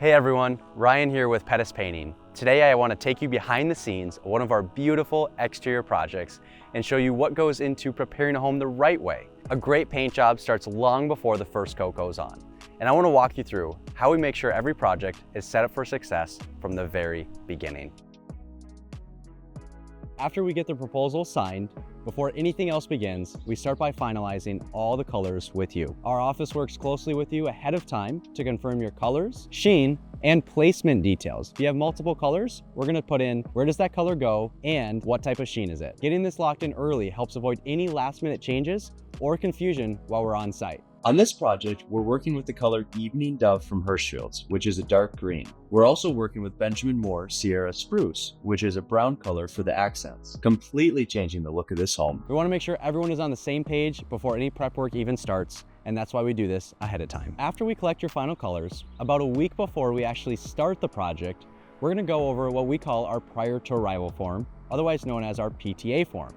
Hey everyone, Ryan here with Pettis Painting. Today I want to take you behind the scenes of one of our beautiful exterior projects and show you what goes into preparing a home the right way. A great paint job starts long before the first coat goes on. And I want to walk you through how we make sure every project is set up for success from the very beginning. After we get the proposal signed, before anything else begins, we start by finalizing all the colors with you. Our office works closely with you ahead of time to confirm your colors, sheen, and placement details. If you have multiple colors, we're gonna put in where does that color go and what type of sheen is it. Getting this locked in early helps avoid any last minute changes or confusion while we're on site. On this project, we're working with the color Evening Dove from Hirschfield's, which is a dark green. We're also working with Benjamin Moore Sierra Spruce, which is a brown color for the accents, completely changing the look of this home. We want to make sure everyone is on the same page before any prep work even starts, and that's why we do this ahead of time. After we collect your final colors, about a week before we actually start the project, we're going to go over what we call our prior to arrival form, otherwise known as our PTA form.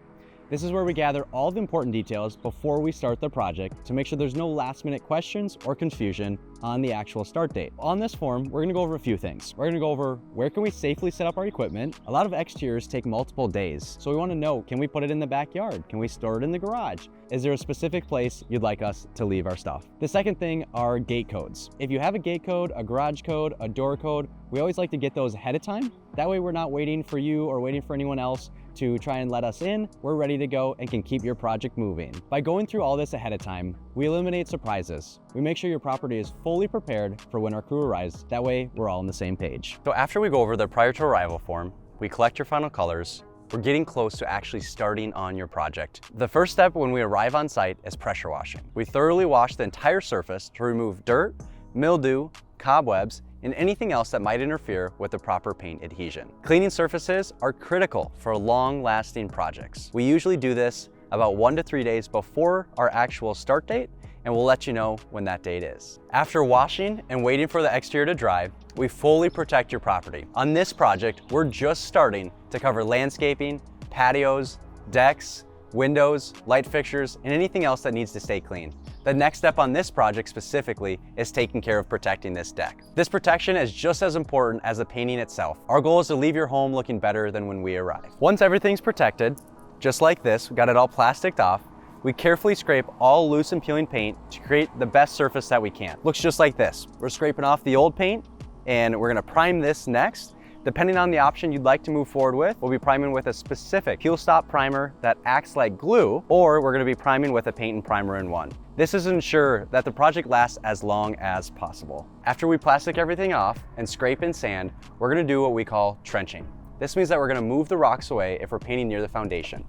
This is where we gather all the important details before we start the project to make sure there's no last minute questions or confusion on the actual start date. On this form, we're gonna go over a few things. We're gonna go over where can we safely set up our equipment. A lot of exteriors take multiple days, so we wanna know, can we put it in the backyard? Can we store it in the garage? Is there a specific place you'd like us to leave our stuff? The second thing are gate codes. If you have a gate code, a garage code, a door code, we always like to get those ahead of time. That way we're not waiting for you or waiting for anyone else to try and let us in. We're ready to go and can keep your project moving. By going through all this ahead of time, we eliminate surprises. We make sure your property is fully prepared for when our crew arrives. That way we're all on the same page. So after we go over the prior to arrival form, we collect your final colors, we're getting close to actually starting on your project. The first step when we arrive on site is pressure washing. We thoroughly wash the entire surface to remove dirt, mildew, cobwebs, and anything else that might interfere with the proper paint adhesion. Cleaning surfaces are critical for long-lasting projects. We usually do this about 1 to 3 days before our actual start date, and we'll let you know when that date is. After washing and waiting for the exterior to dry, we fully protect your property. On this project, we're just starting to cover landscaping, patios, decks, windows, light fixtures, and anything else that needs to stay clean. The next step on this project specifically is taking care of protecting this deck. This protection is just as important as the painting itself. Our goal is to leave your home looking better than when we arrive. Once everything's protected, just like this, we got it all plasticed off, we carefully scrape all loose and peeling paint to create the best surface that we can. Looks just like this. We're scraping off the old paint and we're gonna prime this next. Depending on the option you'd like to move forward with, we'll be priming with a specific peel stop primer that acts like glue, or we're gonna be priming with a paint and primer in one. This is to ensure that the project lasts as long as possible. After we plastic everything off and scrape and sand, we're gonna do what we call trenching. This means that we're gonna move the rocks away if we're painting near the foundation.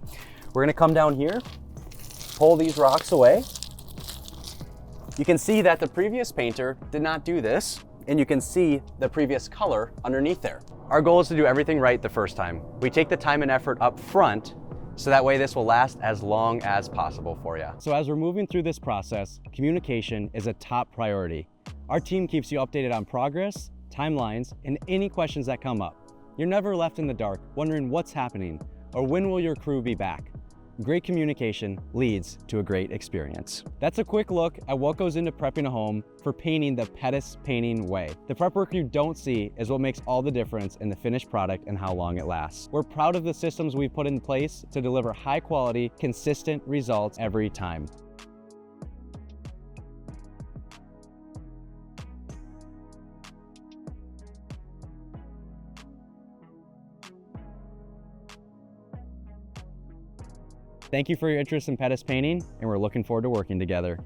We're gonna come down here, pull these rocks away. You can see that the previous painter did not do this, and you can see the previous color underneath there. Our goal is to do everything right the first time. We take the time and effort up front, so that way this will last as long as possible for you. So as we're moving through this process, communication is a top priority. Our team keeps you updated on progress, timelines, and any questions that come up. You're never left in the dark, wondering what's happening, or when will your crew be back. Great communication leads to a great experience. That's a quick look at what goes into prepping a home for painting the Pettis Painting way. The prep work you don't see is what makes all the difference in the finished product and how long it lasts. We're proud of the systems we've put in place to deliver high quality, consistent results every time. Thank you for your interest in Pettis Painting, and we're looking forward to working together.